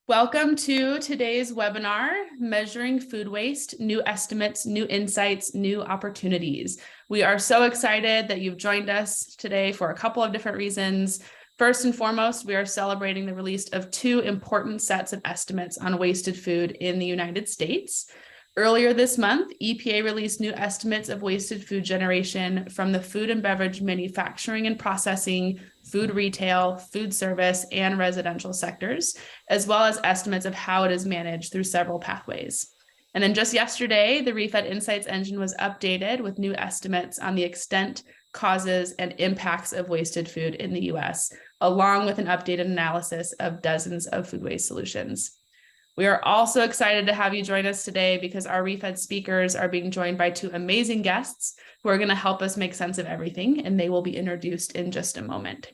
Welcome to today's webinar, Measuring Food Waste, New Estimates, New Insights, New Opportunities. We are so excited that you've joined us today for a couple of different reasons. First and foremost, we are celebrating the release of two important sets of estimates on wasted food in the United States. Earlier this month, EPA released new estimates of wasted food generation from the food and beverage manufacturing and processing, food retail, food service, and residential sectors, as well as estimates of how it is managed through several pathways. And then just yesterday, the ReFed Insights engine was updated with new estimates on the extent, causes, and impacts of wasted food in the US, along with an updated analysis of dozens of food waste solutions. We are also excited to have you join us today because our ReFed speakers are being joined by two amazing guests who are going to help us make sense of everything, and they will be introduced in just a moment.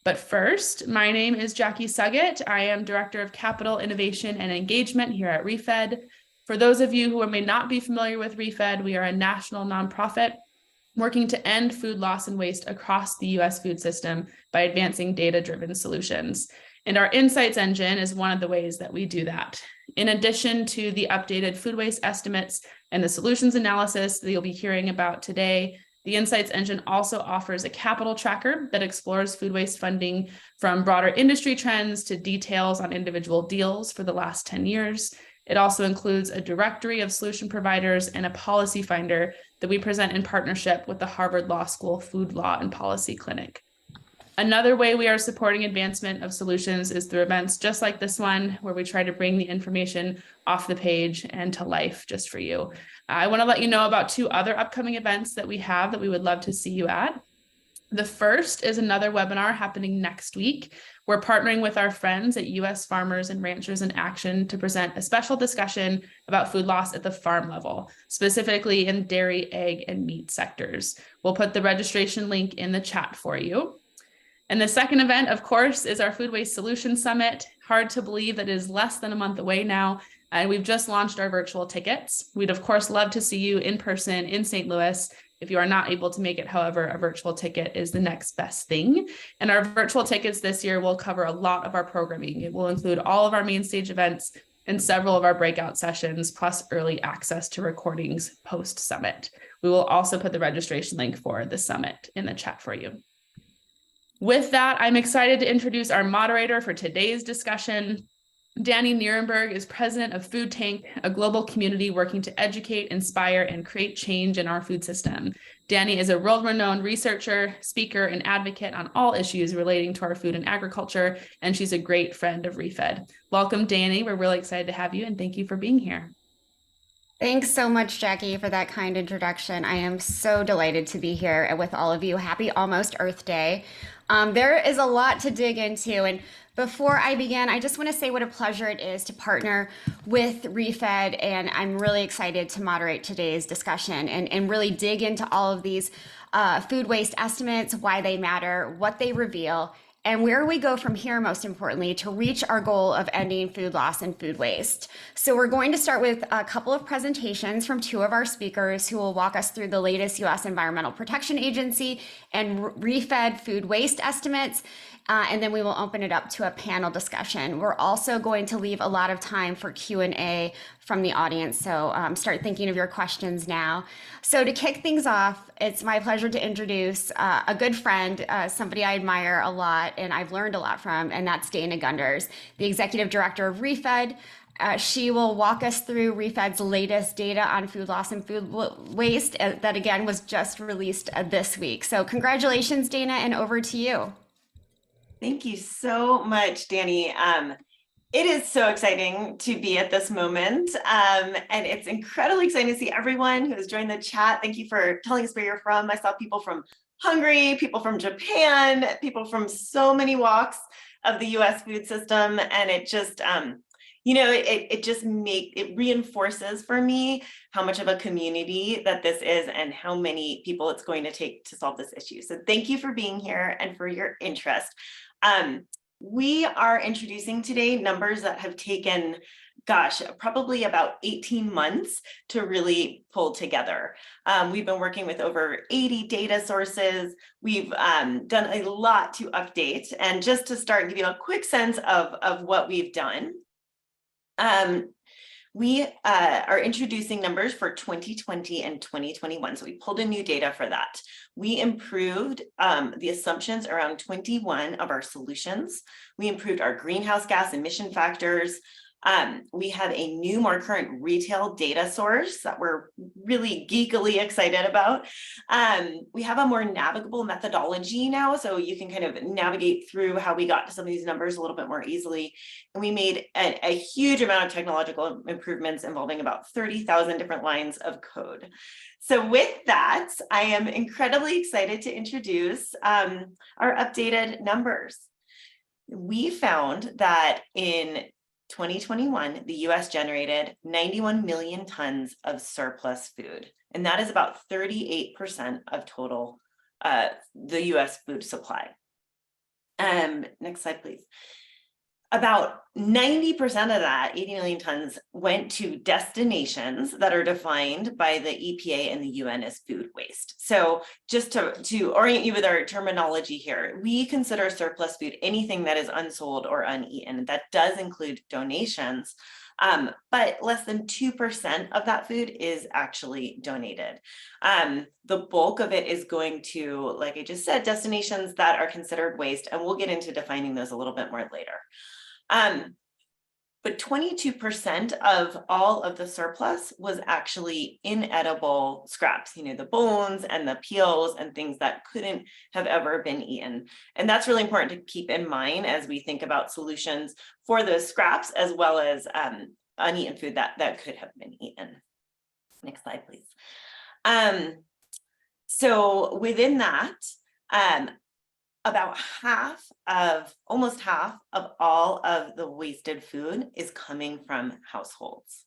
But first, my name is Jackie Suggett. I am Director of Capital Innovation and Engagement here at ReFed. For those of you who may not be familiar with ReFed, we are a national nonprofit working to end food loss and waste across the US food system by advancing data-driven solutions. And our Insights engine is one of the ways that we do that. In addition to the updated food waste estimates and the solutions analysis that you'll be hearing about today, the Insights engine also offers a capital tracker that explores food waste funding from broader industry trends to details on individual deals for the last 10 years. It also includes a directory of solution providers and a policy finder that we present in partnership with the Harvard Law School Food Law and Policy Clinic. Another way we are supporting advancement of solutions is through events just like this one, where we try to bring the information off the page and to life just for you. I want to let you know about two other upcoming events that we have that we would love to see you at. The first is another webinar happening next week. We're partnering with our friends at US Farmers and Ranchers in Action to present a special discussion about food loss at the farm level, specifically in dairy, egg, and meat sectors. We'll put the registration link in the chat for you. And the second event, of course, is our Food Waste Solutions Summit. Hard to believe that it is less than a month away now, and we've just launched our virtual tickets. We'd, of course, love to see you in person in St. Louis. If you are not able to make it, however, a virtual ticket is the next best thing. And our virtual tickets this year will cover a lot of our programming. It will include all of our main stage events and several of our breakout sessions, plus early access to recordings post-summit. We will also put the registration link for the summit in the chat for you. With that, I'm excited to introduce our moderator for today's discussion. Danny Nierenberg is president of Food Tank, a global community working to educate, inspire, and create change in our food system. Danny is a world-renowned researcher, speaker, and advocate on all issues relating to our food and agriculture, and she's a great friend of ReFed. Welcome, Danny. We're really excited to have you, and thank you for being here. Thanks so much, Jackie, for that kind introduction. I am so delighted to be here with all of you. Happy almost Earth Day. There is a lot to dig into. And before I begin, I just want to say what a pleasure it is to partner with ReFed. And I'm really excited to moderate today's discussion and really dig into all of these food waste estimates, why they matter, what they reveal, and where we go from here, most importantly, to reach our goal of ending food loss and food waste. So we're going to start with a couple of presentations from two of our speakers who will walk us through the latest U.S. Environmental Protection Agency and ReFed food waste estimates. And then we will open it up to a panel discussion. We're also going to leave a lot of time for Q&A from the audience, so start thinking of your questions now. So to kick things off, it's my pleasure to introduce a good friend, somebody I admire a lot and I've learned a lot from, and that's Dana Gunders, the Executive Director of ReFed. She will walk us through ReFed's latest data on food loss and food waste that, again, was just released this week. So congratulations, Dana, and over to you. Thank you so much, Danny. It is so exciting to be at this moment, and it's incredibly exciting to see everyone who has joined the chat. Thank you for telling us where you're from. I saw people from Hungary, people from Japan, people from so many walks of the US food system, and it just, it reinforces for me how much of a community that this is and how many people it's going to take to solve this issue. So thank you for being here and for your interest. We are introducing today numbers that have taken, probably about 18 months to really pull together. We've been working with over 80 data sources. We've done a lot to update. And just to start, give you a quick sense of what we've done. We are introducing numbers for 2020 and 2021. So we pulled in new data for that. We improved the assumptions around 21 of our solutions. We improved our greenhouse gas emission factors. We have a new, more current retail data source that we're really geekily excited about. We have a more navigable methodology now, so you can kind of navigate through how we got to some of these numbers a little bit more easily. And we made a huge amount of technological improvements involving about 30,000 different lines of code. So with that, I am incredibly excited to introduce our updated numbers. We found that in 2021, the US generated 91 million tons of surplus food, and that is about 38% of total the US food supply. Next slide, please. About 90% of that, 80 million tons, went to destinations that are defined by the EPA and the UN as food waste. So just to orient you with our terminology here, we consider surplus food anything that is unsold or uneaten. That does include donations, but less than 2% of that food is actually donated. The bulk of it is going to, like I just said, destinations that are considered waste, and we'll get into defining those a little bit more later. But 22% of all of the surplus was actually inedible scraps, the bones and the peels and things that couldn't have ever been eaten. And that's really important to keep in mind as we think about solutions for those scraps, as well as uneaten food that could have been eaten. Next slide, please. So within that, about almost half of all of the wasted food is coming from households.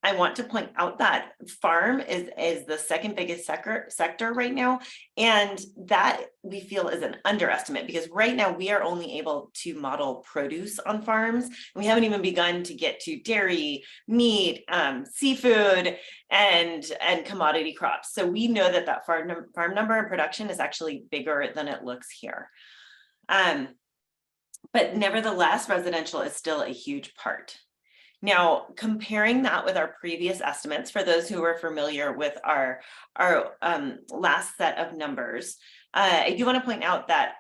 I want to point out that farm is the second biggest sector right now, and that we feel is an underestimate, because right now we are only able to model produce on farms. We haven't even begun to get to dairy, meat, seafood, and commodity crops. So we know that farm number and production is actually bigger than it looks here. But nevertheless, residential is still a huge part. Now, comparing that with our previous estimates, for those who are familiar with our last set of numbers, I do want to point out that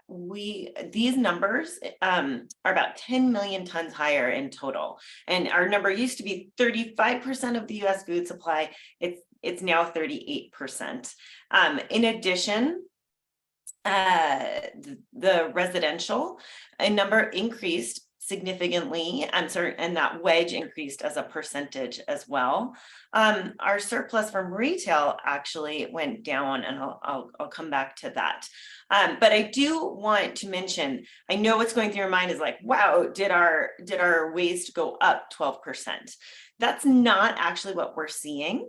these numbers are about 10 million tons higher in total. And our number used to be 35% of the US food supply. It's now 38%. In addition, the residential number increased significantly, and that wedge increased as a percentage as well. Our surplus from retail actually went down, and I'll come back to that. But I do want to mention, I know what's going through your mind is like, wow, did our waste go up 12%? That's not actually what we're seeing.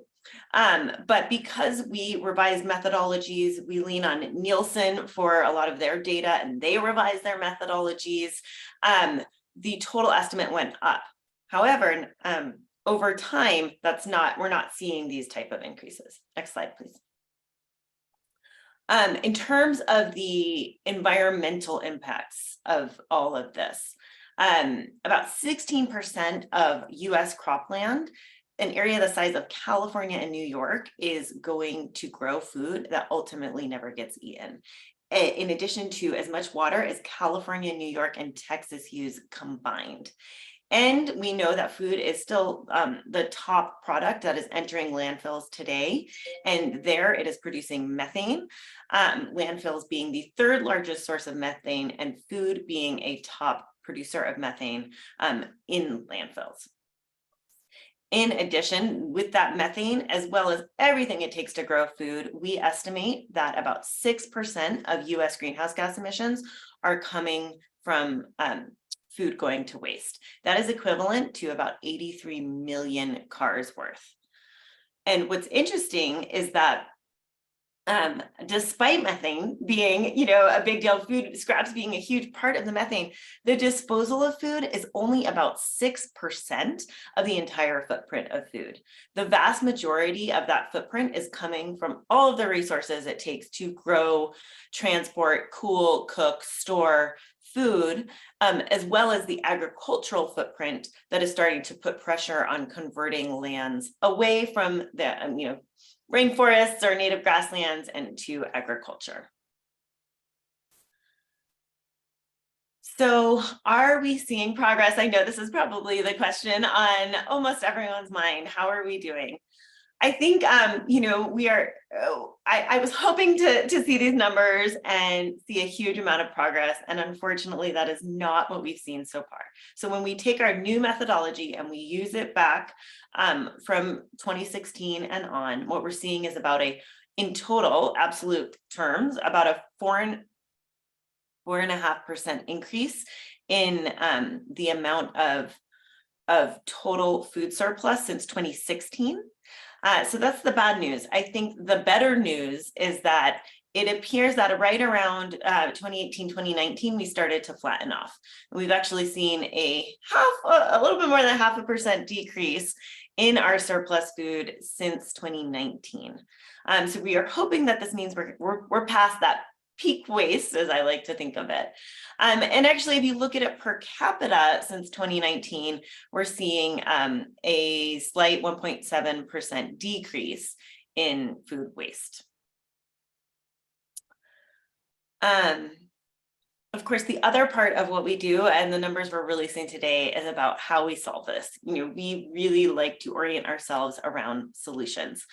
But because we revise methodologies, we lean on Nielsen for a lot of their data, and they revise their methodologies. The total estimate went up. However, over time, we're not seeing these type of increases. Next slide, please. In terms of the environmental impacts of all of this, about 16% of US cropland, an area the size of California and New York, is going to grow food that ultimately never gets eaten, in addition to as much water as California, New York, and Texas use combined. And we know that food is still the top product that is entering landfills today. And there it is producing methane, landfills being the third largest source of methane, and food being a top producer of methane in landfills. In addition, with that methane, as well as everything it takes to grow food, we estimate that about 6% of US greenhouse gas emissions are coming from food going to waste. That is equivalent to about 83 million cars worth. And what's interesting is that despite methane being, a big deal, food scraps being a huge part of the methane, the disposal of food is only about 6% of the entire footprint of food. The vast majority of that footprint is coming from all of the resources it takes to grow, transport, cool, cook, store food, as well as the agricultural footprint that is starting to put pressure on converting lands away from the rainforests or native grasslands and to agriculture. So are we seeing progress? I know this is probably the question on almost everyone's mind. How are we doing? I think, we are, I was hoping to see these numbers and see a huge amount of progress. And unfortunately, that is not what we've seen so far. So when we take our new methodology and we use it back from 2016 and on, what we're seeing is about in total, absolute terms, about a 4.5% increase in the amount of total food surplus since 2016. So that's the bad news. I think the better news is that it appears that right around 2018, 2019, we started to flatten off. And we've actually seen a little bit more than 0.5% decrease in our surplus food since 2019. So we are hoping that this means we're past that peak waste, as I like to think of it. And actually, if you look at it per capita since 2019, we're seeing a slight 1.7% decrease in food waste. Of course, the other part of what we do, and the numbers we're releasing today, is about how we solve this. We really like to orient ourselves around solutions.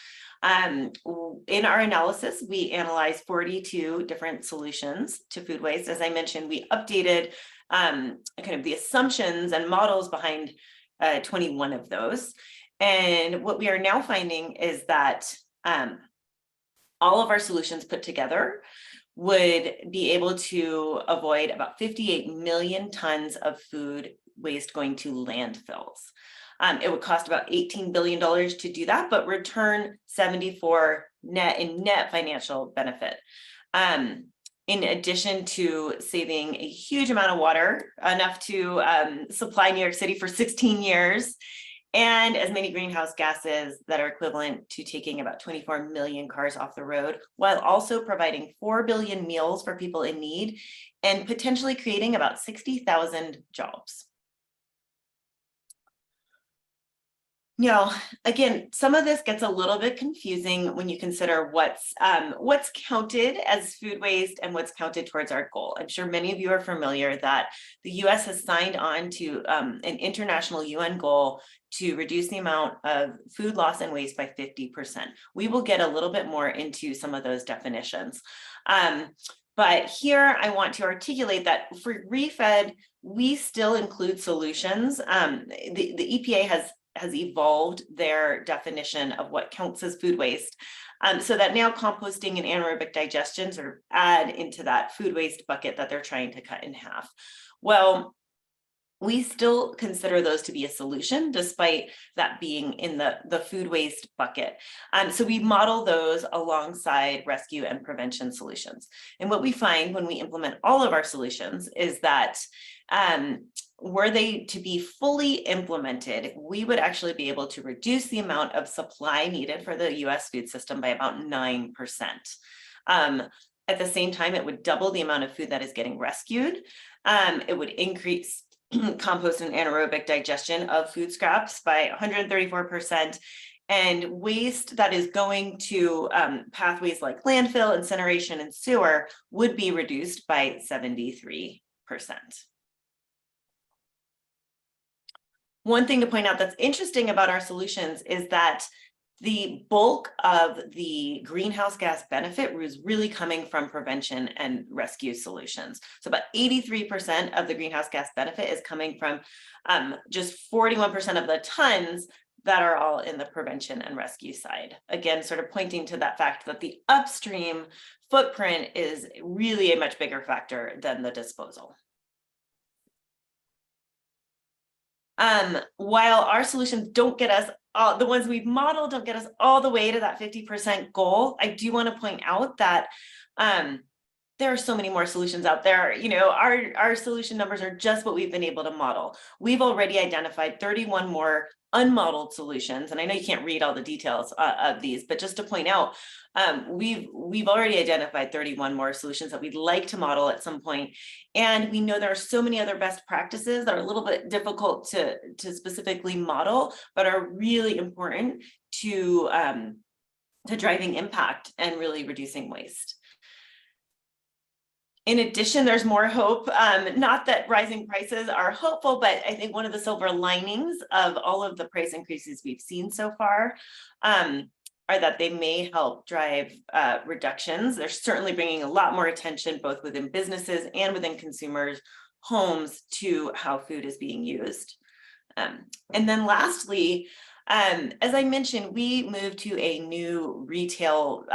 In our analysis, we analyzed 42 different solutions to food waste. As I mentioned, we updated kind of the assumptions and models behind 21 of those. And what we are now finding is that all of our solutions put together would be able to avoid about 58 million tons of food waste going to landfills. It would cost about $18 billion to do that, but return 74 net financial benefit. In addition to saving a huge amount of water, enough to supply New York City for 16 years, and as many greenhouse gases that are equivalent to taking about 24 million cars off the road, while also providing 4 billion meals for people in need and potentially creating about 60,000 jobs. Again, some of this gets a little bit confusing when you consider what's counted as food waste and what's counted towards our goal. I'm sure many of you are familiar that the US has signed on to an international UN goal to reduce the amount of food loss and waste by 50%. We will get a little bit more into some of those definitions. But here I want to articulate that for ReFed, we still include solutions. The EPA has evolved their definition of what counts as food waste, so that now composting and anaerobic digestion sort of add into that food waste bucket that they're trying to cut in half. Well, we still consider those to be a solution, despite that being in the food waste bucket. So we model those alongside rescue and prevention solutions. And what we find when we implement all of our solutions is that were they to be fully implemented, we would actually be able to reduce the amount of supply needed for the US food system by about 9%. At the same time, it would double the amount of food that is getting rescued. It would increase compost and anaerobic digestion of food scraps by 134%. And waste that is going to pathways like landfill, incineration, and sewer would be reduced by 73%. One thing to point out that's interesting about our solutions is that the bulk of the greenhouse gas benefit was really coming from prevention and rescue solutions. So about 83% of the greenhouse gas benefit is coming from just 41% of the tons that are all in the prevention and rescue side. Again, sort of pointing to that fact that the upstream footprint is really a much bigger factor than the disposal. While our solutions don't get us the ones we've modeled don't get us all the way to that 50% goal, I do want to point out that there are so many more solutions out there. You know, our solution numbers are just what we've been able to model. We've already identified 31 more unmodeled solutions. And I know you can't read all the details of these, but just to point out, we've already identified 31 more solutions that we'd like to model at some point. And we know there are so many other best practices that are a little bit difficult to specifically model, but are really important to driving impact and really reducing waste. In addition, there's more hope. Not that rising prices are hopeful, but I think one of the silver linings of all of the price increases we've seen so far are that they may help drive reductions. They're certainly bringing a lot more attention, both within businesses and within consumers' homes, to how food is being used. And then lastly, as I mentioned, we moved to a new retail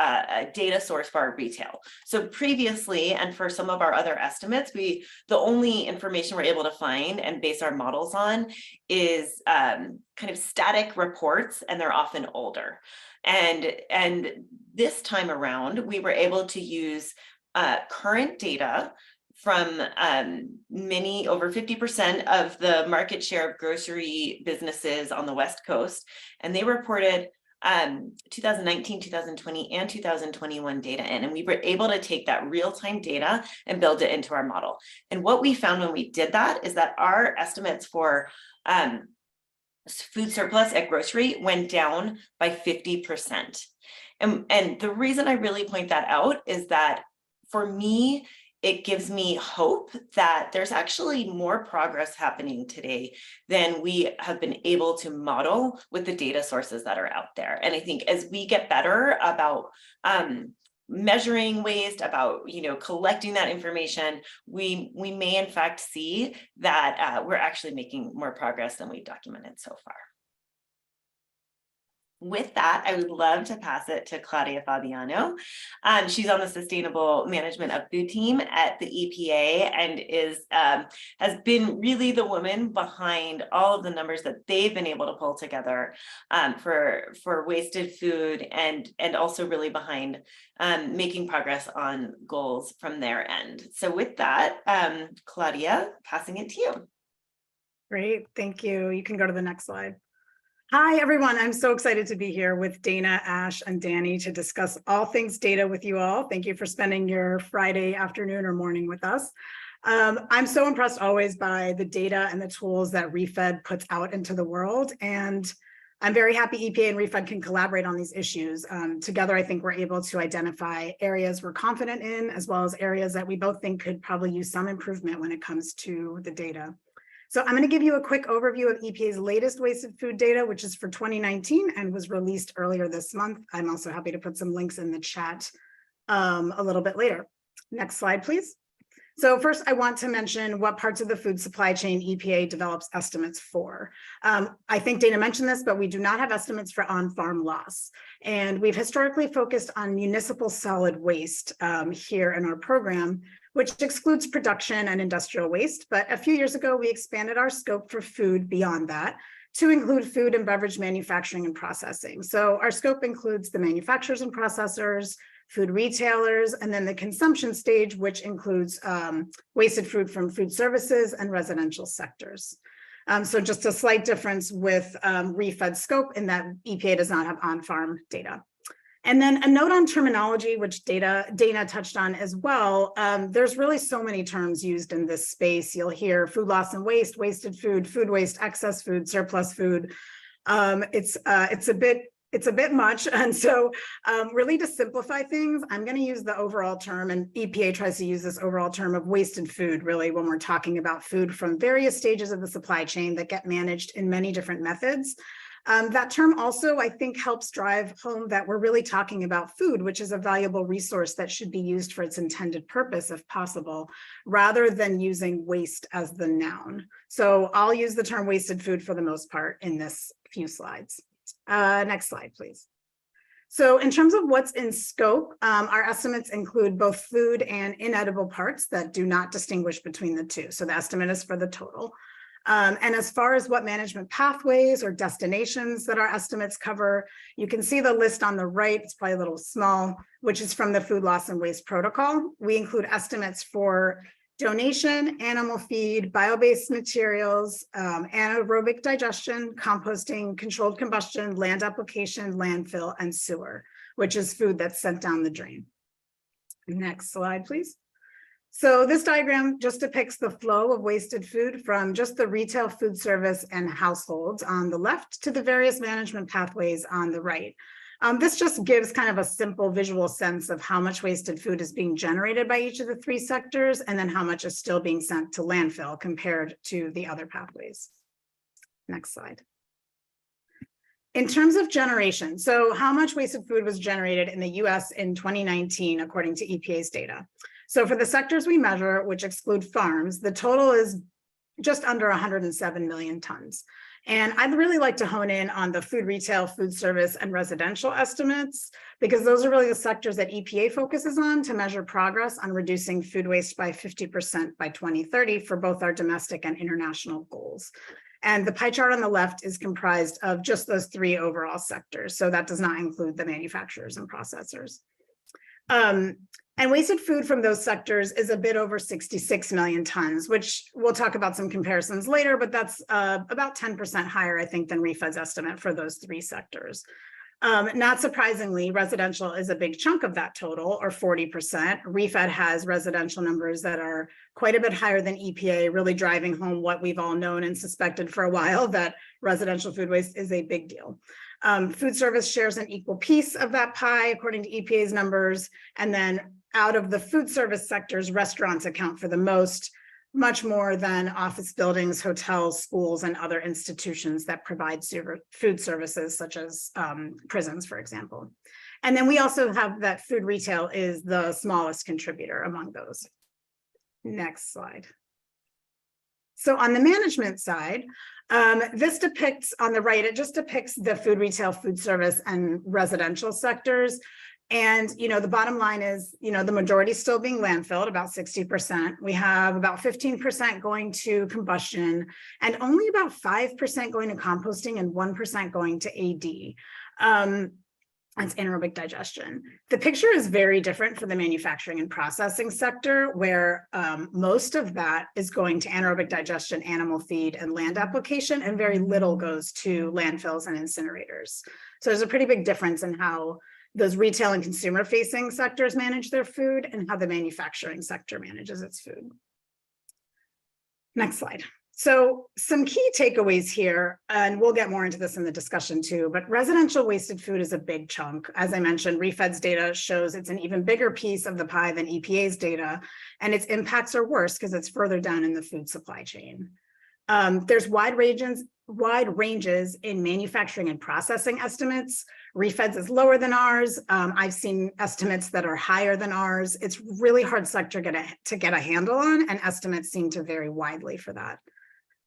data source for our retail. So previously, and for some of our other estimates, the only information we're able to find and base our models on is kind of static reports, and they're often older. And this time around, we were able to use current data from over 50% of the market share of grocery businesses on the West Coast. And they reported 2019, 2020, and 2021 data in. And we were able to take that real-time data and build it into our model. And what we found when we did that is that our estimates for food surplus at grocery went down by 50%. And the reason I really point that out is that for me, it gives me hope that there's actually more progress happening today than we have been able to model with the data sources that are out there. And I think as we get better about measuring waste, about collecting that information, we may in fact see that we're actually making more progress than we've documented so far. With that, I would love to pass it to Claudia Fabiano. She's on the Sustainable Management of Food team at the EPA and has been really the woman behind all of the numbers that they've been able to pull together for wasted food, and also really behind making progress on goals from their end. So with that, Claudia, passing it to you. Great, thank you. You can go to the next slide. Hi, everyone. I'm so excited to be here with Dana, Ash, and Danny to discuss all things data with you all. Thank you for spending your Friday afternoon or morning with us. I'm so impressed always by the data and the tools that ReFed puts out into the world. And I'm very happy EPA and ReFed can collaborate on these issues. Together, I think we're able to identify areas we're confident in, as well as areas that we both think could probably use some improvement when it comes to the data. So I'm going to give you a quick overview of EPA's latest wasted food data, which is for 2019 and was released earlier this month. I'm also happy to put some links in the chat a little bit later. Next slide, please. So first, I want to mention what parts of the food supply chain EPA develops estimates for. I think Dana mentioned this, but we do not have estimates for on-farm loss. And we've historically focused on municipal solid waste here in our program, which excludes production and industrial waste. But a few years ago, we expanded our scope for food beyond that to include food and beverage manufacturing and processing. So our scope includes the manufacturers and processors, food retailers, and then the consumption stage, which includes wasted food from food services and residential sectors. So just a slight difference with ReFed scope in that EPA does not have on-farm data. And then a note on terminology, which Dana touched on as well. There's really so many terms used in this space. You'll hear food loss and waste, wasted food, food waste, excess food, surplus food. It's a bit much. And so really to simplify things, I'm going to use the overall term, and EPA tries to use this overall term of wasted food, really, when we're talking about food from various stages of the supply chain that get managed in many different methods. That term also, I think, helps drive home that we're really talking about food, which is a valuable resource that should be used for its intended purpose, if possible, rather than using waste as the noun. So I'll use the term wasted food for the most part in this few slides. Next slide, please. So in terms of what's in scope, our estimates include both food and inedible parts that do not distinguish between the two. So the estimate is for the total. And as far as what management pathways or destinations that our estimates cover, you can see the list on the right. It's probably a little small, which is from the Food Loss and Waste Protocol. We include estimates for donation, animal feed, bio-based materials, anaerobic digestion, composting, controlled combustion, land application, landfill, and sewer, which is food that's sent down the drain. Next slide, please. So this diagram just depicts the flow of wasted food from just the retail food service and households on the left to the various management pathways on the right. This just gives kind of a simple visual sense of how much wasted food is being generated by each of the three sectors, and then how much is still being sent to landfill compared to the other pathways. Next slide. In terms of generation, so how much wasted food was generated in the US in 2019, according to EPA's data. So for the sectors we measure, which exclude farms, the total is just under 107 million tons. And I'd really like to hone in on the food retail, food service, and residential estimates, because those are really the sectors that EPA focuses on to measure progress on reducing food waste by 50% by 2030 for both our domestic and international goals. And the pie chart on the left is comprised of just those three overall sectors. So that does not include the manufacturers and processors. And wasted food from those sectors is a bit over 66 million tons, which we'll talk about some comparisons later, but that's about 10% higher, I think, than REFED's estimate for those three sectors. Not surprisingly, residential is a big chunk of that total, or 40%. REFED has residential numbers that are quite a bit higher than EPA, really driving home what we've all known and suspected for a while, that residential food waste is a big deal. Food service shares an equal piece of that pie, according to EPA's numbers. And then out of the food service sectors, restaurants account for the most, much more than office buildings, hotels, schools, and other institutions that provide food services, such as prisons, for example. And then we also have that food retail is the smallest contributor among those. Next slide. So on the management side, this depicts on the right, it just depicts the food retail, food service, and residential sectors. And, the bottom line is, the majority still being landfilled, about 60%. We have about 15% going to combustion, and only about 5% going to composting and 1% going to AD. That's anaerobic digestion. The picture is very different for the manufacturing and processing sector, where most of that is going to anaerobic digestion, animal feed, and land application, and very little goes to landfills and incinerators. So there's a pretty big difference in how those retail and consumer facing sectors manage their food and how the manufacturing sector manages its food. Next slide. So some key takeaways here, and we'll get more into this in the discussion too, but residential wasted food is a big chunk. As I mentioned, REFED's data shows it's an even bigger piece of the pie than EPA's data, and its impacts are worse because it's further down in the food supply chain. There's wide ranges in manufacturing and processing estimates. REFED's is lower than ours. I've seen estimates that are higher than ours. It's really hard sector to get a handle on, and estimates seem to vary widely for that.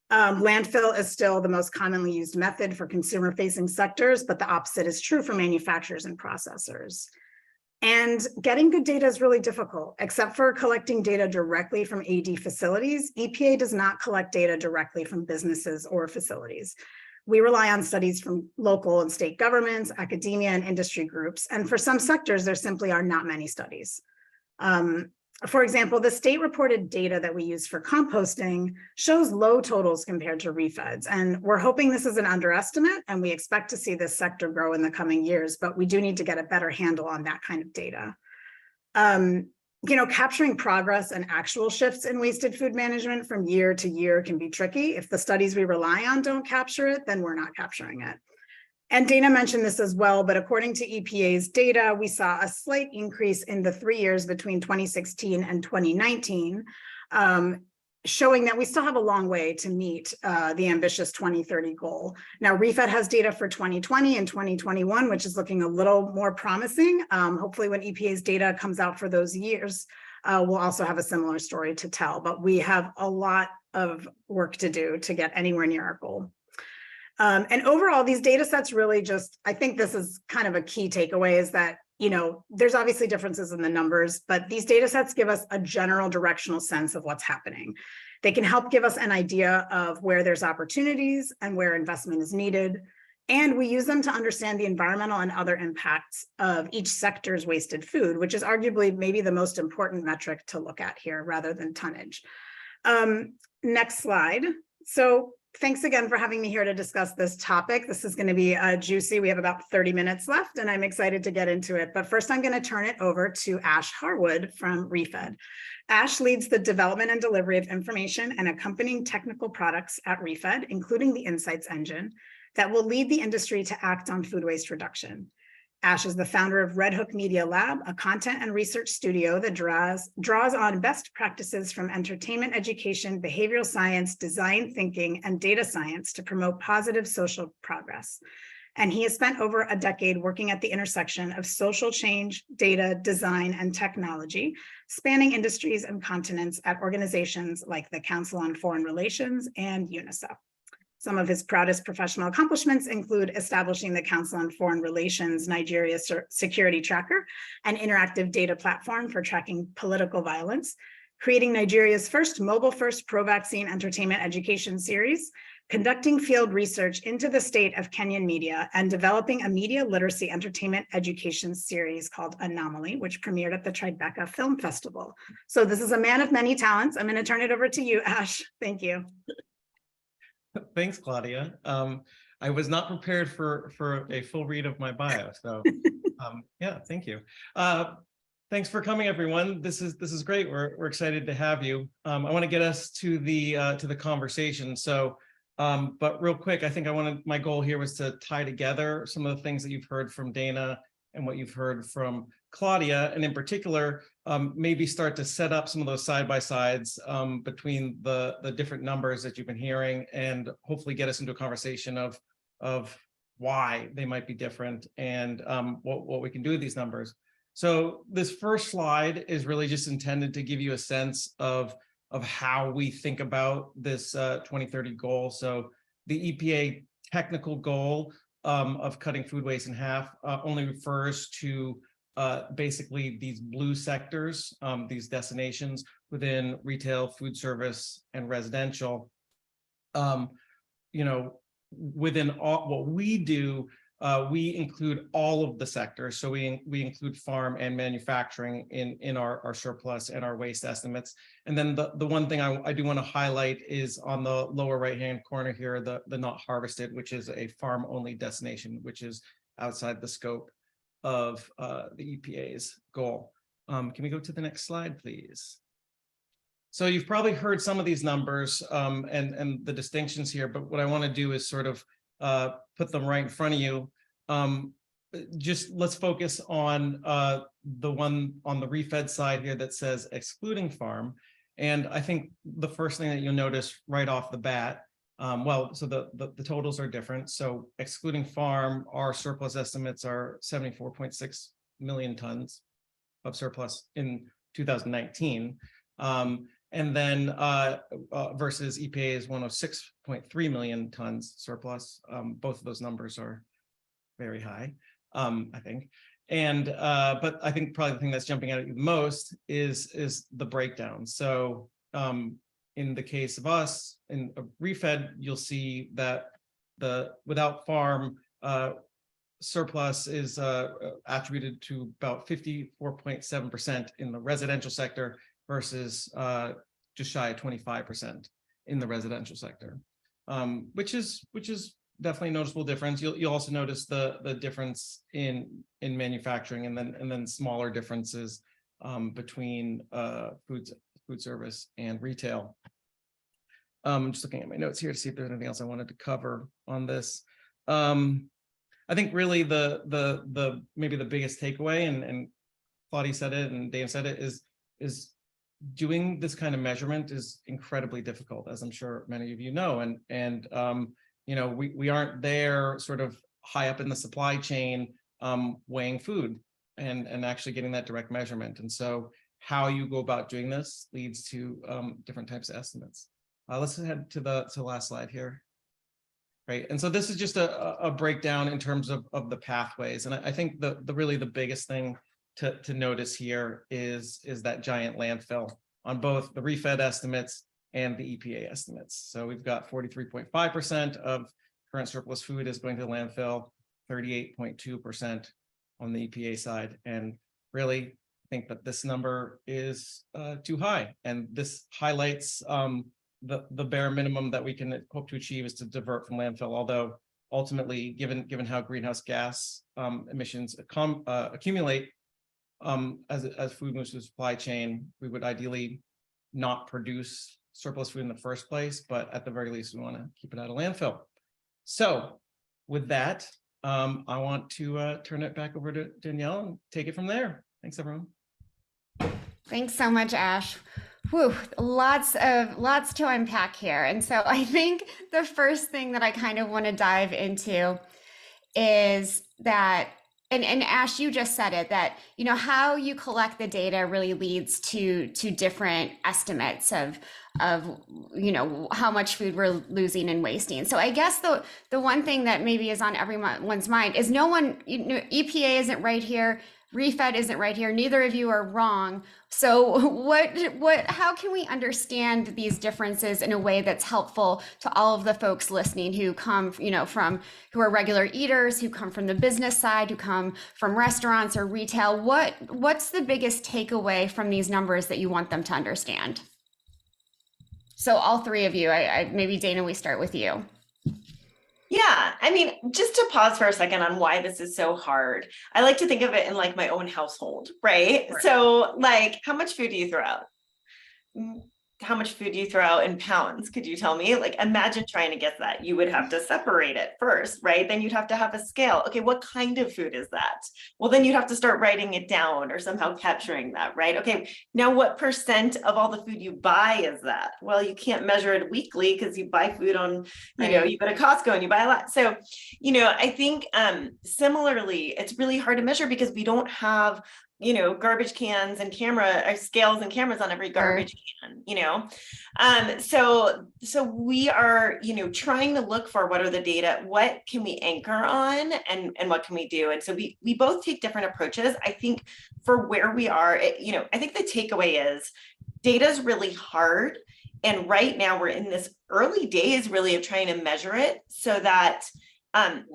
Landfill is still the most commonly used method for consumer-facing sectors, but the opposite is true for manufacturers and processors. And getting good data is really difficult. Except for collecting data directly from AD facilities, EPA does not collect data directly from businesses or facilities. We rely on studies from local and state governments, academia, and industry groups. And for some sectors, there simply are not many studies. For example, the state reported data that we use for composting shows low totals compared to REFED's. And we're hoping this is an underestimate, and we expect to see this sector grow in the coming years, but we do need to get a better handle on that kind of data. Capturing progress and actual shifts in wasted food management from year to year can be tricky. If the studies we rely on don't capture it, then we're not capturing it. And Dana mentioned this as well, but according to EPA's data, we saw a slight increase in the 3 years between 2016 and 2019, showing that we still have a long way to meet the ambitious 2030 goal. Now, REFED has data for 2020 and 2021, which is looking a little more promising. Hopefully when EPA's data comes out for those years, we'll also have a similar story to tell, but we have a lot of work to do to get anywhere near our goal. And overall, these data sets really just, I think this is kind of a key takeaway, is that, there's obviously differences in the numbers, but these data sets give us a general directional sense of what's happening. They can help give us an idea of where there's opportunities and where investment is needed. And we use them to understand the environmental and other impacts of each sector's wasted food, which is arguably maybe the most important metric to look at here rather than tonnage. Next slide. So thanks again for having me here to discuss this topic. This is going to be juicy. We have about 30 minutes left and I'm excited to get into it. But first, I'm going to turn it over to Ash Harwood from ReFed. Ash leads the development and delivery of information and accompanying technical products at ReFed, including the Insights Engine, that will lead the industry to act on food waste reduction. Ash is the founder of Red Hook Media Lab, a content and research studio that draws on best practices from entertainment education, behavioral science, design thinking, and data science to promote positive social progress. And he has spent over a decade working at the intersection of social change, data, design, and technology, spanning industries and continents at organizations like the Council on Foreign Relations and UNICEF. Some of his proudest professional accomplishments include establishing the Council on Foreign Relations Nigeria Security Tracker, an interactive data platform for tracking political violence, creating Nigeria's first mobile-first pro-vaccine entertainment education series, conducting field research into the state of Kenyan media, and developing a media literacy entertainment education series called Anomaly, which premiered at the Tribeca Film Festival. So this is a man of many talents. I'm going to turn it over to you, Ash. Thank you. Thanks, Claudia. I was not prepared for a full read of my bio, so yeah, thank you. Thanks for coming, everyone. This is great. We're excited to have you. I want to get us to the conversation. So, but real quick, I think my goal here was to tie together some of the things that you've heard from Dana and what you've heard from Claudia, and in particular, maybe start to set up some of those side-by-sides between the different numbers that you've been hearing, and hopefully get us into a conversation of why they might be different and what we can do with these numbers. So this first slide is really just intended to give you a sense of how we think about this 2030 goal. So the EPA technical goal of cutting food waste in half only refers to basically these blue sectors, these destinations within retail, food service, and residential. Within all what we do, we include all of the sectors. So we include farm and manufacturing in our surplus and our waste estimates. And then the one thing I do want to highlight is on the lower right-hand corner here, the not harvested, which is a farm-only destination, which is outside the scope of the EPA's goal. Can we go to the next slide, please? So you've probably heard some of these numbers and the distinctions here, but what I want to do is sort of put them right in front of you. Just let's focus on the one on the ReFed side here that says excluding farm. And I think the first thing that you'll notice right off the bat, so the totals are different. So excluding farm, our surplus estimates are 74.6 million tons of surplus in 2019. And then versus EPA's 106.3 million tons surplus. Both of those numbers are very high, I think. And but I think probably the thing that's jumping out at you the most is the breakdown. So in the case of us, in ReFed, you'll see that the without farm surplus is attributed to about 54.7% in the residential sector versus just shy of 25% in the residential sector, which is definitely a noticeable difference. You'll also notice the difference in manufacturing, and then smaller differences between food service and retail. I'm just looking at my notes here to see if there's anything else I wanted to cover on this. I think really the maybe the biggest takeaway, and Claudia said it and Dana said it, is doing this kind of measurement is incredibly difficult, as I'm sure many of you know, and we aren't there sort of high up in the supply chain weighing food and actually getting that direct measurement. And so how you go about doing this leads to different types of estimates. Let's head to the last slide here. Right, and so this is just a breakdown in terms of the pathways, and I think really the biggest thing to notice here is that giant landfill on both the ReFed estimates and the EPA estimates. So we've got 43.5% of current surplus food is going to landfill, 38.2% on the EPA side. And really, I think that this number is too high. And this highlights the bare minimum that we can hope to achieve is to divert from landfill. Although ultimately, given how greenhouse gas emissions accumulate as food moves through the supply chain, we would ideally not produce surplus food in the first place, but at the very least, we want to keep it out of landfill. So with that, I want to turn it back over to Danielle and take it from there. Thanks, everyone. Thanks so much, Ash. Whew, lots to unpack here. And so I think the first thing that I kind of want to dive into is that, and Ash, you just said it, that, you know, how you collect the data really leads to different estimates of, you know, how much food we're losing and wasting. So I guess the one thing that maybe is on everyone's mind is EPA isn't right here. Refed isn't right here. Neither of you are wrong. So how can we understand these differences in a way that's helpful to all of the folks listening who come, you know, who are regular eaters, who come from the business side, who come from restaurants or retail? What's the biggest takeaway from these numbers that you want them to understand? So all three of you, maybe Dana, we start with you. Yeah, I mean, just to pause for a second on why this is so hard. I like to think of it in like my own household, right? So like, how much food do you throw out? How much food do you throw out in pounds? Could you tell me? Like, imagine trying to guess that. You would have to separate it first, right? Then you'd have to have a scale. Okay, what kind of food is that? Well, then you'd have to start writing it down or somehow capturing that, right? Okay, now what percent of all the food you buy is that? Well, you can't measure it weekly because you buy food on, you know, you go to Costco and you buy a lot. So, you know, I think similarly, it's really hard to measure because we don't have, you know, garbage cans and scales and cameras on every garbage can, you know? So we are, you know, trying to look for what are the data, what can we anchor on and what can we do? And so we both take different approaches. I think for where we are, you know, I think the takeaway is data is really hard. And right now we're in this early days really of trying to measure it so that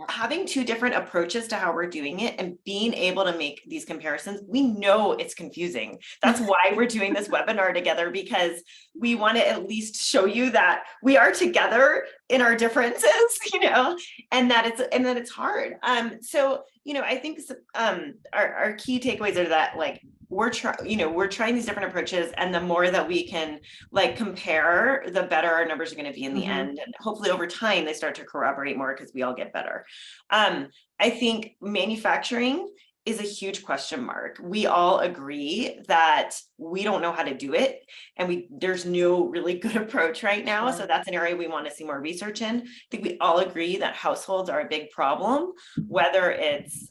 having two different approaches to how we're doing it and being able to make these comparisons, we know it's confusing. That's why we're doing this webinar together, because we want to at least show you that we are together in our differences, you know, and that it's hard. So, you know, I think our key takeaways are that like, we're trying these different approaches, and the more that we can like compare, the better our numbers are going to be in the end. And hopefully over time, they start to corroborate more because we all get better. I think manufacturing is a huge question mark. We all agree that we don't know how to do it, and there's no really good approach right now. So that's an area we want to see more research in. I think we all agree that households are a big problem, whether it's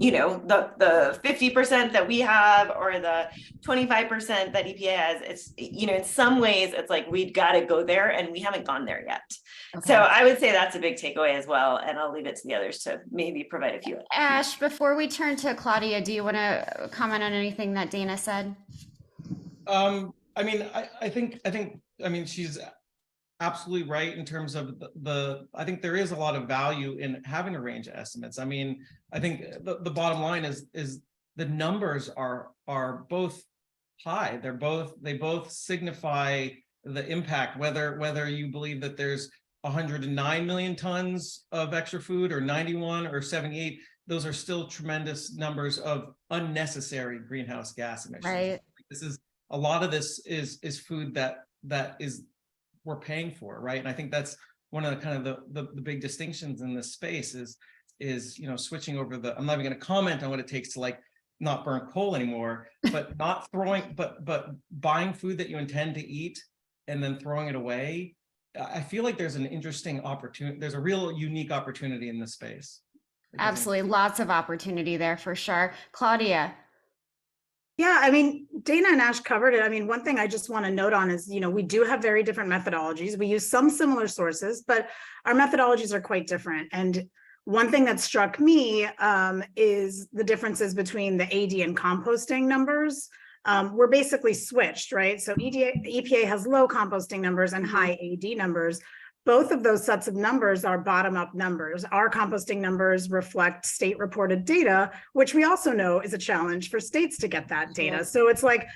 you know, the 50% that we have or the 25% that EPA has. It's, you know, in some ways it's like we've got to go there, and we haven't gone there yet. Okay. So I would say that's a big takeaway as well. And I'll leave it to the others to maybe provide a few. Ash, before we turn to Claudia, do you want to comment on anything that Dana said? I mean, I think she's absolutely right in terms of I think there is a lot of value in having a range of estimates. I mean, I think the bottom line is the numbers are both high. They both signify the impact, whether you believe that there's 109 million tons of extra food or 91 or 78, those are still tremendous numbers of unnecessary greenhouse gas emissions. Right. This is a lot of this is food that is we're paying for, right? And I think that's one of the kind of the big distinctions in this space is you know, switching over I'm not even going to comment on what it takes to like not burn coal anymore, but not throwing, but buying food that you intend to eat and then throwing it away. I feel like there's an interesting opportunity. There's a real unique opportunity in this space. Absolutely, lots of opportunity there for sure. Claudia. Yeah, I mean, Dana and Ash covered it. I mean, one thing I just want to note on is, you know, we do have very different methodologies. We use some similar sources, but our methodologies are quite different. And one thing that struck me is the differences between the AD and composting numbers. were basically switched, right? So EPA has low composting numbers and high AD numbers. Both of those sets of numbers are bottom-up numbers. Our composting numbers reflect state-reported data, which we also know is a challenge for states to get that data. So it's like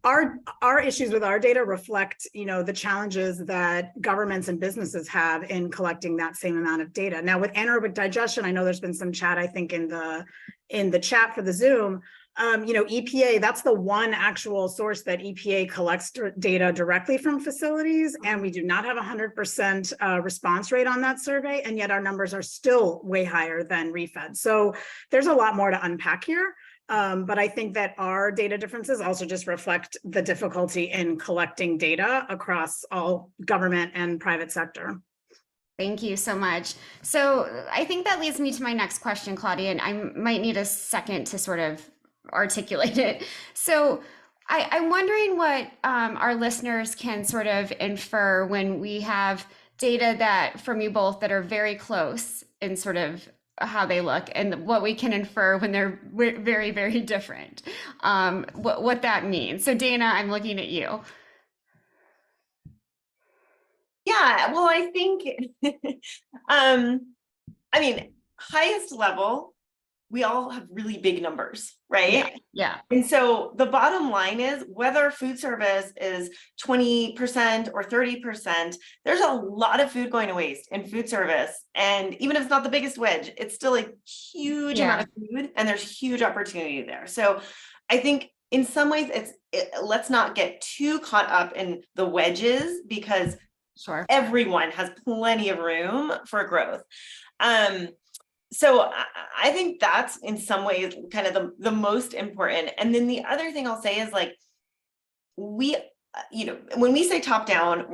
our issues with our data reflect, the challenges that governments and businesses have in collecting that same amount of data. Now, with anaerobic digestion, I know there's been some chat, I think, in the chat for the Zoom. EPA, that's the one actual source that EPA collects data directly from facilities, and we do not have 100% response rate on that survey, and yet our numbers are still way higher than refed. So there's a lot more to unpack here, but I think that our data differences also just reflect the difficulty in collecting data across all government and private sector. Thank you so much. So I think that leads me to my next question, Claudia, and I might need a second to sort of articulate it. So I'm wondering what our listeners can sort of infer when we have data that from you both that are very close in sort of how they look, and what we can infer when they're very, very different, what that means. So Dana, I'm looking at you. Yeah, well, I think, highest level, we all have really big numbers, right? Yeah. And so the bottom line is whether food service is 20% or 30%, there's a lot of food going to waste in food service. And even if it's not the biggest wedge, it's still a huge amount of food, and there's huge opportunity there. So I think in some ways let's not get too caught up in the wedges, because everyone has plenty of room for growth. So I think that's in some ways kind of the most important. And then the other thing I'll say is, like, we, when we say top down,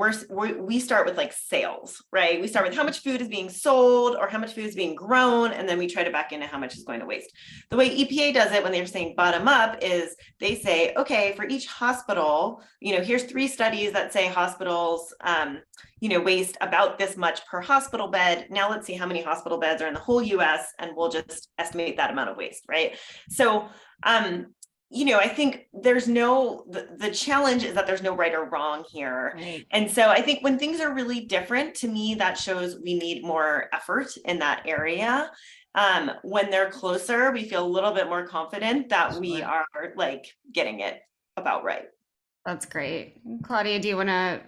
we start with like sales, right? We start with how much food is being sold or how much food is being grown, and then we try to back into how much is going to waste. The way EPA does it when they're saying bottom up is they say, okay, for each hospital, here's 3 studies that say hospitals, waste about this much per hospital bed. Now let's see how many hospital beds are in the whole US, and we'll just estimate that amount of waste, right? So, I think there's the challenge is that there's no right or wrong here. Right. And so I think when things are really different, to me, that shows we need more effort in that area. When they're closer, we feel a little bit more confident that we are like getting it about right. That's great. Claudia, do you want to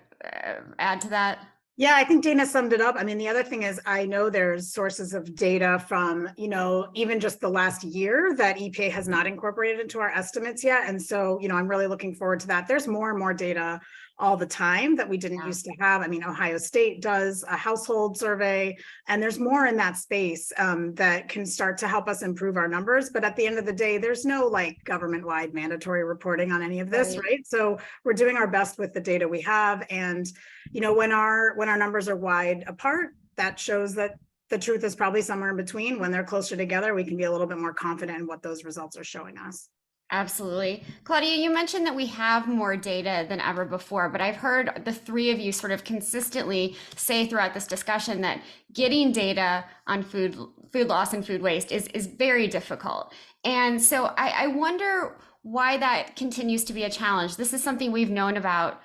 add to that? Yeah, I think Dana summed it up. I mean, the other thing is, I know there's sources of data from, even just the last year that EPA has not incorporated into our estimates yet. And so, I'm really looking forward to that. There's more and more data all the time that we didn't used to have. I mean, Ohio State does a household survey, and there's more in that space that can start to help us improve our numbers. But at the end of the day, there's no like government-wide mandatory reporting on any of this, right? So we're doing our best with the data we have. And, when our numbers are wide apart, that shows that the truth is probably somewhere in between. When they're closer together, we can be a little bit more confident in what those results are showing us. Absolutely. Claudia, you mentioned that we have more data than ever before, but I've heard the 3 of you sort of consistently say throughout this discussion that getting data on food loss and food waste is very difficult. And so I wonder why that continues to be a challenge. This is something we've known about,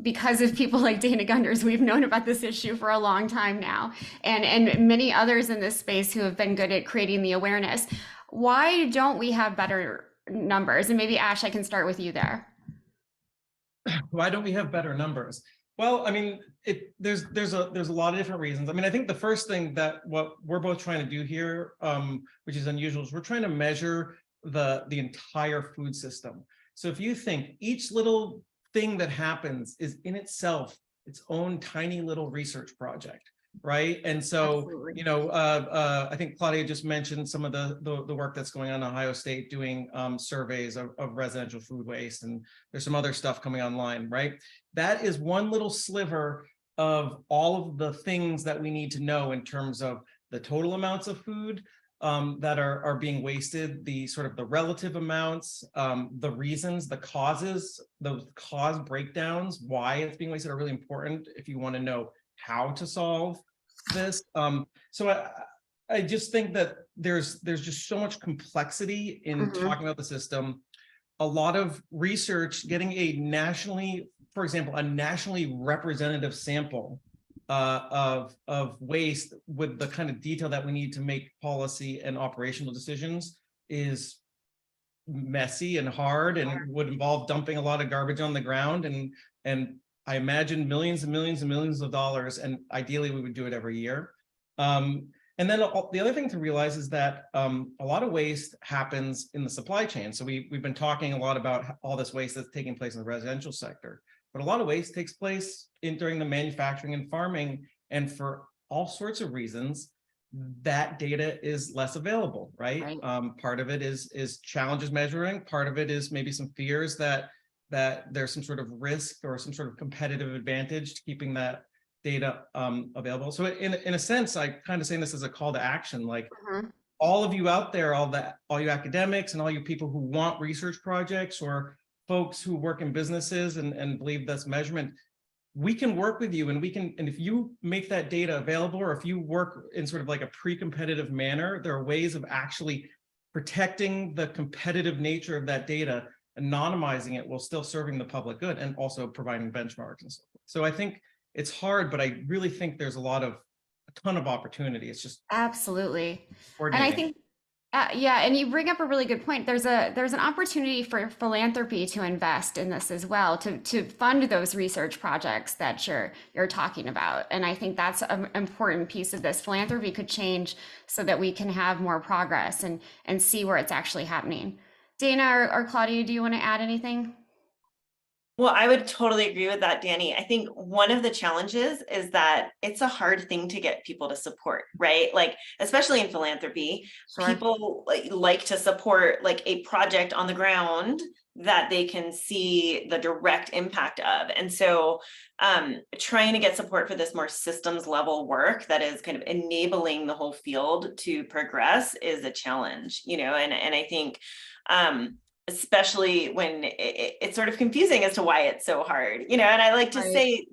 because of people like Dana Gunders, we've known about this issue for a long time now, and many others in this space who have been good at creating the awareness. Why don't we have better numbers? And maybe Ash, I can start with you there. Why don't we have better numbers? Well, I mean, there's a lot of different reasons. I mean, I think the first thing that what we're both trying to do here, which is unusual, is we're trying to measure the entire food system. So if you think each little thing that happens is in itself its own tiny little research project, right? And so, I think Claudia just mentioned some of the work that's going on in Ohio State doing surveys of residential food waste, and there's some other stuff coming online, right? That is one little sliver of all of the things that we need to know in terms of the total amounts of food that are being wasted, the sort of the relative amounts, the reasons, the causes, those cause breakdowns, why it's being wasted are really important if you want to know how to solve this. So I just think that there's just so much complexity in talking about the system. a lot of research, getting a nationally, for example, a nationally representative sample of waste with the kind of detail that we need to make policy and operational decisions is messy and hard, and would involve dumping a lot of garbage on the ground, and I imagine millions and millions and millions of dollars, and ideally we would do it every year. And then the other thing to realize is that a lot of waste happens in the supply chain. So we've been talking a lot about all this waste that's taking place in the residential sector, but a lot of waste takes place during the manufacturing and farming, and for all sorts of reasons, that data is less available, right? Part of it is challenges measuring. Part of it is maybe some fears that there's some sort of risk or some sort of competitive advantage to keeping that data available. So in a sense, I kind of saying this as a call to action, like all of you out there, all you academics and all you people who want research projects, or folks who work in businesses and believe that's measurement, we can work with you, and if you make that data available, or if you work in sort of like a pre-competitive manner, there are ways of actually protecting the competitive nature of that data, anonymizing it while still serving the public good, and also providing benchmarks and so forth. So I think it's hard, but I really think there's a ton of opportunity. It's just absolutely. And I think yeah, and you bring up a really good point. There's an opportunity for philanthropy to invest in this as well, to fund those research projects that you're talking about. And I think that's an important piece of this. Philanthropy could change so that we can have more progress and see where it's actually happening. Dana or Claudia, do you want to add anything? Well, I would totally agree with that, Danny. I think one of the challenges is that it's a hard thing to get people to support, right? Like, especially in philanthropy, people like to support like a project on the ground that they can see the direct impact of. And so trying to get support for this more systems level work that is kind of enabling the whole field to progress is a challenge, and I think especially when it's sort of confusing as to why it's so hard, and I like to say,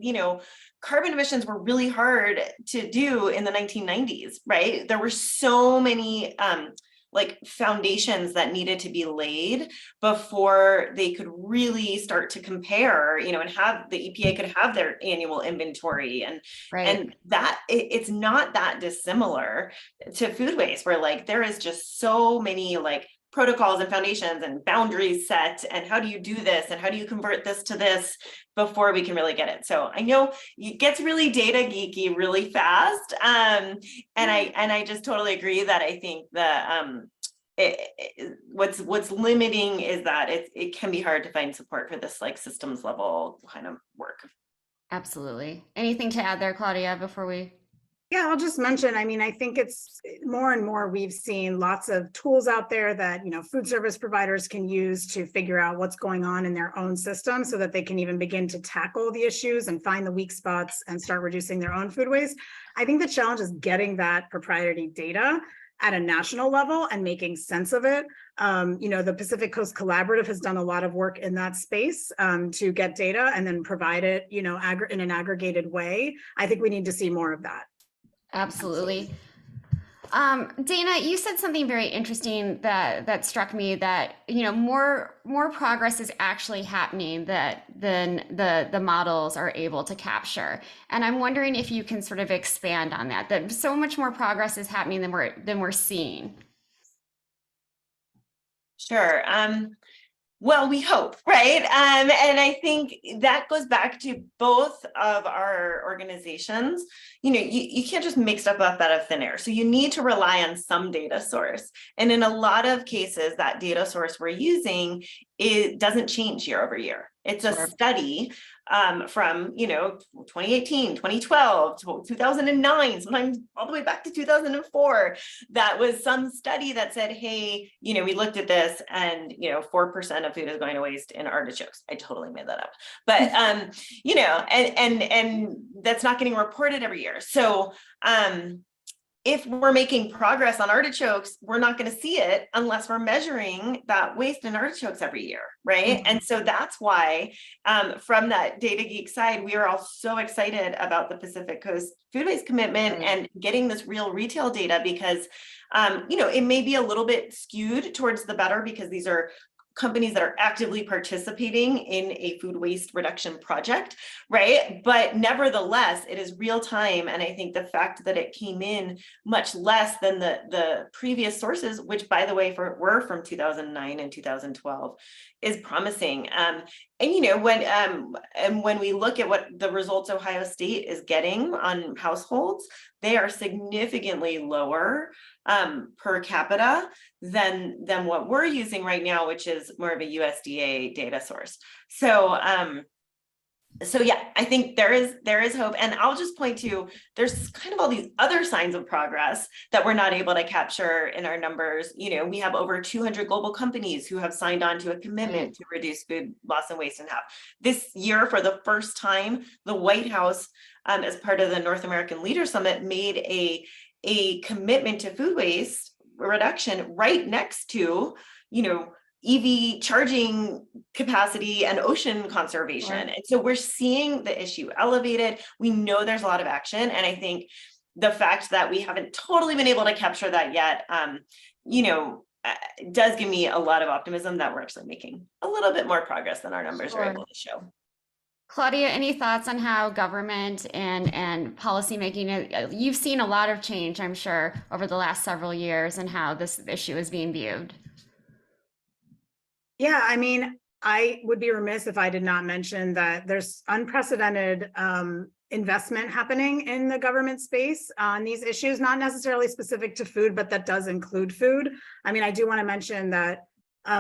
carbon emissions were really hard to do in the 1990s, right? There were so many like foundations that needed to be laid before they could really start to compare, and have the EPA could have their annual inventory, and that it's not that dissimilar to food waste, where like there is just so many like protocols and foundations and boundaries set, and how do you do this, and how do you convert this to this before we can really get it. So I know it gets really data geeky really fast, and I just totally agree that I think that what's limiting is that it can be hard to find support for this like systems level kind of work. Absolutely. Anything to add there, Claudia, before we? Yeah, I'll just mention, I think it's more and more we've seen lots of tools out there that, food service providers can use to figure out what's going on in their own system so that they can even begin to tackle the issues and find the weak spots and start reducing their own food waste. I think the challenge is getting that proprietary data at a national level and making sense of it. The Pacific Coast Collaborative has done a lot of work in that space to get data and then provide it, in an aggregated way. I think we need to see more of that. Absolutely. Dana, you said something very interesting that struck me, that more progress is actually happening than the models are able to capture. And I'm wondering if you can sort of expand on that so much more progress is happening than we're seeing. Sure. Well, we hope, right? And I think that goes back to both of our organizations. You can't just make stuff up out of thin air. So you need to rely on some data source. And in a lot of cases, that data source we're using, it doesn't change year over year. It's a study from 2018, 2012, 2009, sometimes all the way back to 2004. That was some study that said, hey, we looked at this, and 4% of food is going to waste in artichokes. I totally made that up, but and that's not getting reported every year. So if we're making progress on artichokes, we're not going to see it unless we're measuring that waste in artichokes every year, right? Mm-hmm. And so that's why from that data geek side, we are all so excited about the Pacific Coast Food Waste Commitment and getting this real retail data, because it may be a little bit skewed towards the better, because these are companies that are actively participating in a food waste reduction project, right? But nevertheless, it is real time. And I think the fact that it came in much less than the previous sources, which by the way, were from 2009 and 2012, is promising. And when we look at what the results Ohio State is getting on households, they are significantly lower per capita than what we're using right now, which is more of a USDA data source. So yeah, I think there is hope. And I'll just point to, there's kind of all these other signs of progress that we're not able to capture in our numbers. We have over 200 global companies who have signed on to a commitment to reduce food loss and waste in half. This year, for the first time, the White House, as part of the North American Leader Summit, made a commitment to food waste reduction right next to, EV charging capacity and ocean conservation. Right. And so we're seeing the issue elevated. We know there's a lot of action. And I think the fact that we haven't totally been able to capture that yet, does give me a lot of optimism that we're actually making a little bit more progress than our numbers are able to show. Claudia, any thoughts on how government and policy making, you've seen a lot of change, I'm sure, over the last several years, and how this issue is being viewed? Yeah, I mean, I would be remiss if I did not mention that there's unprecedented investment happening in the government space on these issues, not necessarily specific to food, but that does include food. I mean, I do want to mention that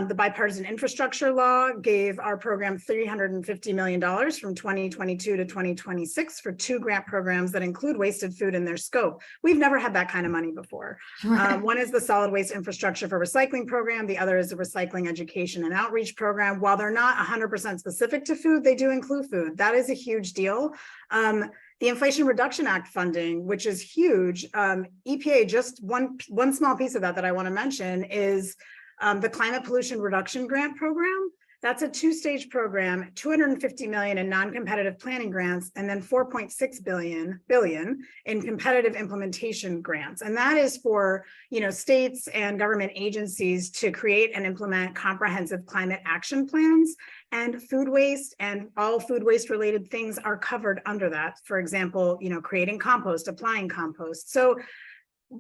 the bipartisan infrastructure law gave our program $350 million from 2022 to 2026 for 2 grant programs that include wasted food in their scope. We've never had that kind of money before. One is the solid waste infrastructure for recycling program. The other is the recycling education and outreach program. While they're not 100% specific to food, they do include food. That is a huge deal. The Inflation Reduction Act funding, which is huge. EPA, just one small piece of that I want to mention is the Climate Pollution Reduction Grant Program. That's a 2-stage program, $250 million in non-competitive planning grants, and then $4.6 billion in competitive implementation grants. And that is for, states and government agencies to create and implement comprehensive climate action plans, and food waste and all food waste related things are covered under that. For example, creating compost, applying compost. So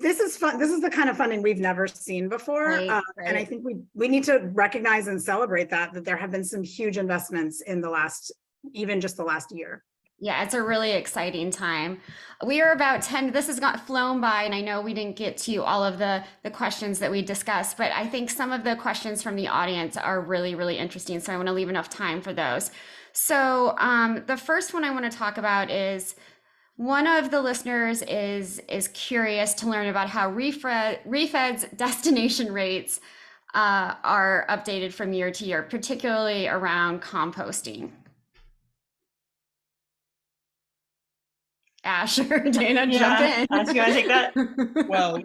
this is fun. This is the kind of funding we've never seen before. Right. And I think we need to recognize and celebrate that there have been some huge investments in just the last year. Yeah, it's a really exciting time. We are about 10, this has flown by, and I know we didn't get to all of the questions that we discussed, but I think some of the questions from the audience are really, really interesting. So I want to leave enough time for those. So the first one I want to talk about is, one of the listeners is curious to learn about how ReFed's destination rates are updated from year to year, particularly around composting. Ash or Dana, jump in. Ash, you want to take that? Well,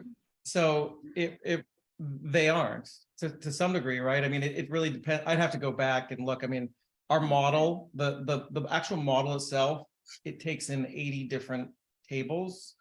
so if they aren't to some degree, right? I mean, it really depends. I'd have to go back and look. I mean, our model, the actual model itself, it takes in 80 different tables,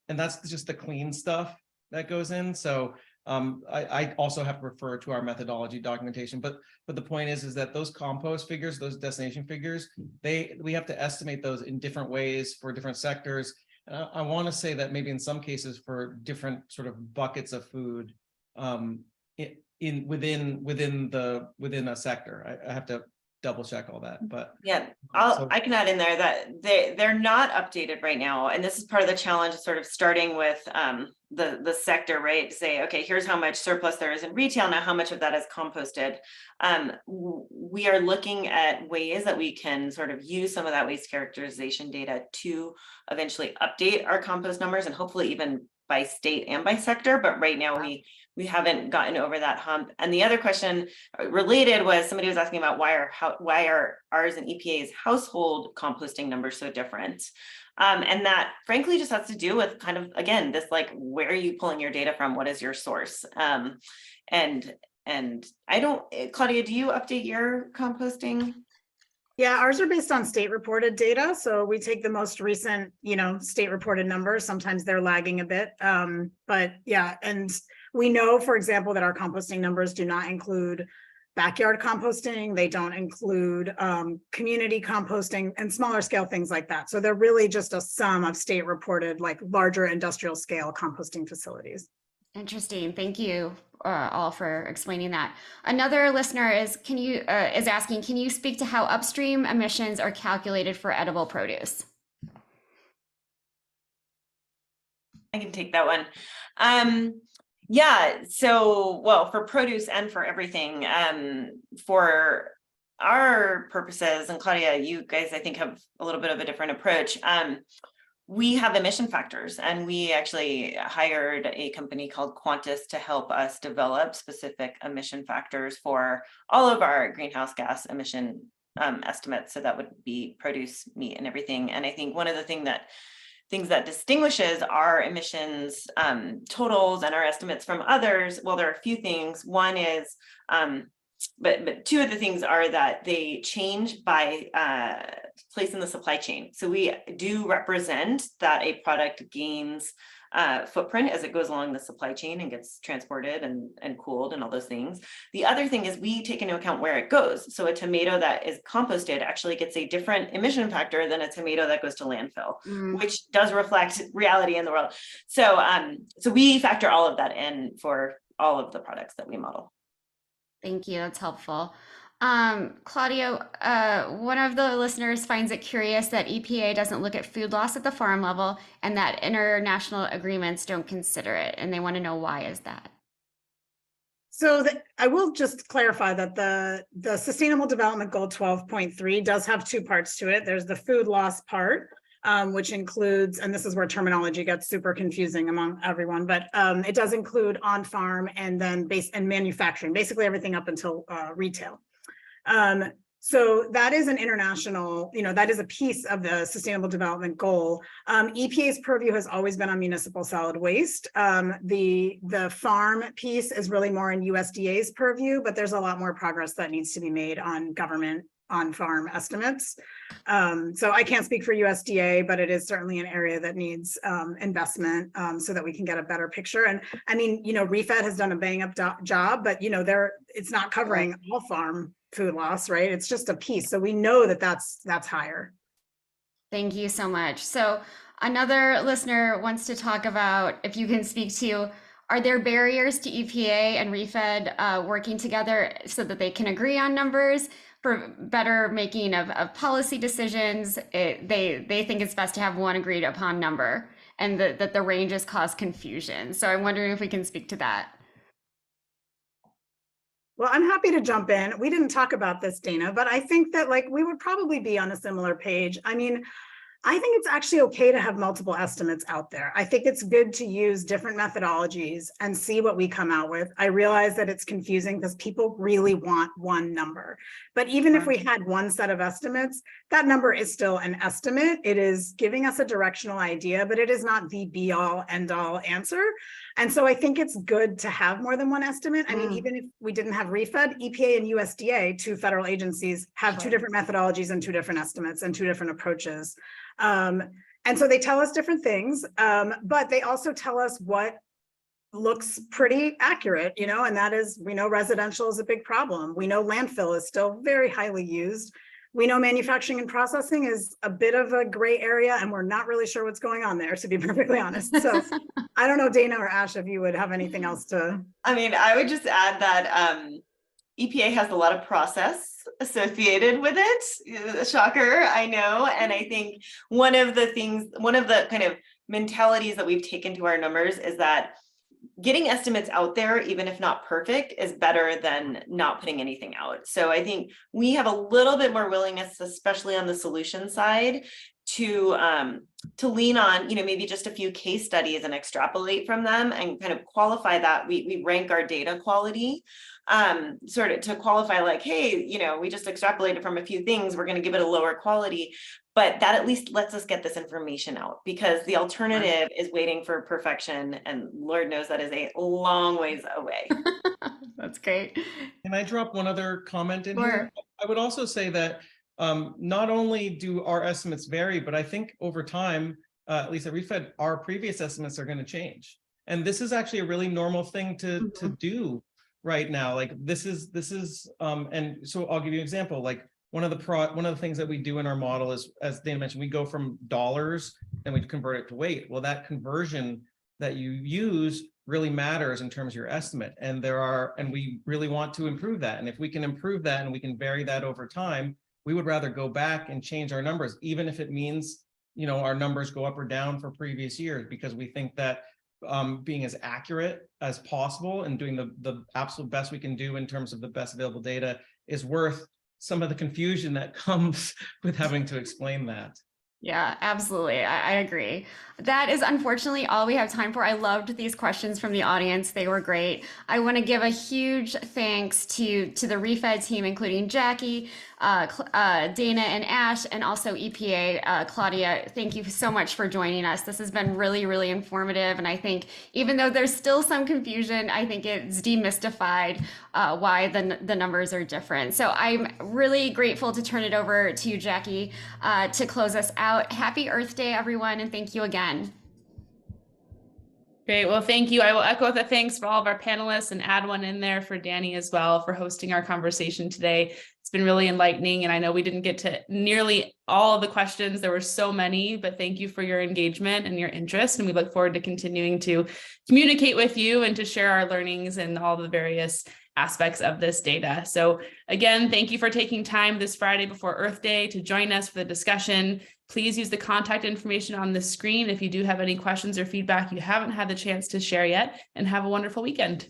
and that's just the clean stuff that goes in. So I also have to refer to our methodology documentation, but the point is that those compost figures, those destination figures, we have to estimate those in different ways for different sectors. And I want to say that maybe in some cases for different sort of buckets of food within a sector. I have to double check all that, but yeah, I can add in there that they're not updated right now, and this is part of the challenge of sort of starting with the sector, right? To say, okay, here's how much surplus there is in retail, now how much of that is composted. We are looking at ways that we can sort of use some of that waste characterization data to eventually update our compost numbers, and hopefully even by state and by sector, but right now we haven't gotten over that hump. And the other question related was, somebody was asking about why are ours and EPA's household composting numbers so different? And that frankly just has to do with kind of, again, this like, where are you pulling your data from? What is your source? And I don't, Claudia, do you update your composting? Yeah, ours are based on state reported data. So we take the most recent, state reported numbers. Sometimes they're lagging a bit. But yeah, and we know, for example, that our composting numbers do not include backyard composting. They don't include community composting and smaller scale things like that. So they're really just a sum of state reported, like larger industrial scale composting facilities. Interesting. Thank you all for explaining that. Another listener is asking, can you speak to how upstream emissions are calculated for edible produce? I can take that one. Yeah, so, well, for produce and for everything, for our purposes, and Claudia, you guys, I think, have a little bit of a different approach. We have emission factors, and we actually hired a company called Quantus to help us develop specific emission factors for all of our greenhouse gas emission estimates. So that would be produce, meat, and everything. And I think one of the things that distinguishes our emissions totals and our estimates from others, well, there are a few things. One is, but two of the things are that they change by place in the supply chain. So we do represent that a product gains footprint as it goes along the supply chain and gets transported and cooled and all those things. The other thing is we take into account where it goes. So a tomato that is composted actually gets a different emission factor than a tomato that goes to landfill, which does reflect reality in the world. So so we factor all of that in for all of the products that we model. Thank you. That's helpful. Claudia, one of the listeners finds it curious that EPA doesn't look at food loss at the farm level and that international agreements don't consider it. And they want to know, why is that? So I will just clarify that the Sustainable Development Goal 12.3 does have two parts to it. There's the food loss part, which includes, and this is where terminology gets super confusing among everyone, but it does include on-farm and then manufacturing, basically everything up until retail. So that is an international, that is a piece of the Sustainable Development Goal. EPA's purview has always been on municipal solid waste. The farm piece is really more in USDA's purview, but there's a lot more progress that needs to be made on government on-farm estimates. So I can't speak for USDA, but it is certainly an area that needs investment so that we can get a better picture. And I mean, REFED has done a bang-up job, but it's not covering all farm food loss, right? It's just a piece. So we know that that's higher. Thank you so much. So another listener wants to talk about, if you can speak to, are there barriers to EPA and REFED working together so that they can agree on numbers for better making of policy decisions? They think it's best to have one agreed upon number, and that the ranges cause confusion. So I'm wondering if we can speak to that. Well, I'm happy to jump in. We didn't talk about this, Dana, but I think that we would probably be on a similar page. I mean, I think it's actually okay to have multiple estimates out there. I think it's good to use different methodologies and see what we come out with. I realize that it's confusing because people really want one number. But even if we had one set of estimates, that number is still an estimate. It is giving us a directional idea, but it is not the be all end all answer. And so I think it's good to have more than one estimate. I mean, even if we didn't have REFED, EPA and USDA, two federal agencies, have two different methodologies and two different estimates and two different approaches. And so they tell us different things, but they also tell us what looks pretty accurate, and that is, we know residential is a big problem. We know landfill is still very highly used. We know manufacturing and processing is a bit of a gray area, and we're not really sure what's going on there, to be perfectly honest. So I don't know, Dana or Ash, if you would have anything else to. I mean, I would just add that EPA has a lot of process associated with it. Shocker, I know. And I think one of the kind of mentalities that we've taken to our numbers is that getting estimates out there, even if not perfect, is better than not putting anything out. So I think we have a little bit more willingness, especially on the solution side, to lean on, maybe just a few case studies and extrapolate from them and kind of qualify that. We rank our data quality sort of to qualify like, hey, we just extrapolated from a few things, we're going to give it a lower quality. But that at least lets us get this information out, because the alternative is waiting for perfection. And Lord knows that is a long ways away. That's great. Can I drop one other comment in Sure. here? I would also say that not only do our estimates vary, but I think over time, at least at REFED, our previous estimates are going to change. And this is actually a really normal thing to do. right now. Like this is and so I'll give you an example. Like one of the things that we do in our model is, as Dana mentioned, we go from dollars and we convert it to weight. Well, that conversion that you use really matters in terms of your estimate. And we really want to improve that. And if we can improve that and we can vary that over time, we would rather go back and change our numbers, even if it means, our numbers go up or down for previous years, because we think that being as accurate as possible and doing the absolute best we can do in terms of the best available data is worth some of the confusion that comes with having to explain that. Yeah, absolutely. I agree. That is unfortunately all we have time for. I loved these questions from the audience. They were great. I want to give a huge thanks to the ReFed team, including Jackie, Dana and Ash, and also EPA, Claudia. Thank you so much for joining us. This has been really, really informative. And I think even though there's still some confusion, I think it's demystified why the numbers are different. So I'm really grateful to turn it over to Jackie to close us out. Happy Earth Day, everyone, and thank you again. Great. Well, thank you. I will echo the thanks for all of our panelists and add one in there for Danny as well for hosting our conversation today. It's been really enlightening, and I know we didn't get to nearly all of the questions. There were so many, but thank you for your engagement and your interest, and we look forward to continuing to communicate with you and to share our learnings and all the various aspects of this data. So again, thank you for taking time this Friday before Earth Day to join us for the discussion. Please use the contact information on the screen if you do have any questions or feedback you haven't had the chance to share yet, and have a wonderful weekend.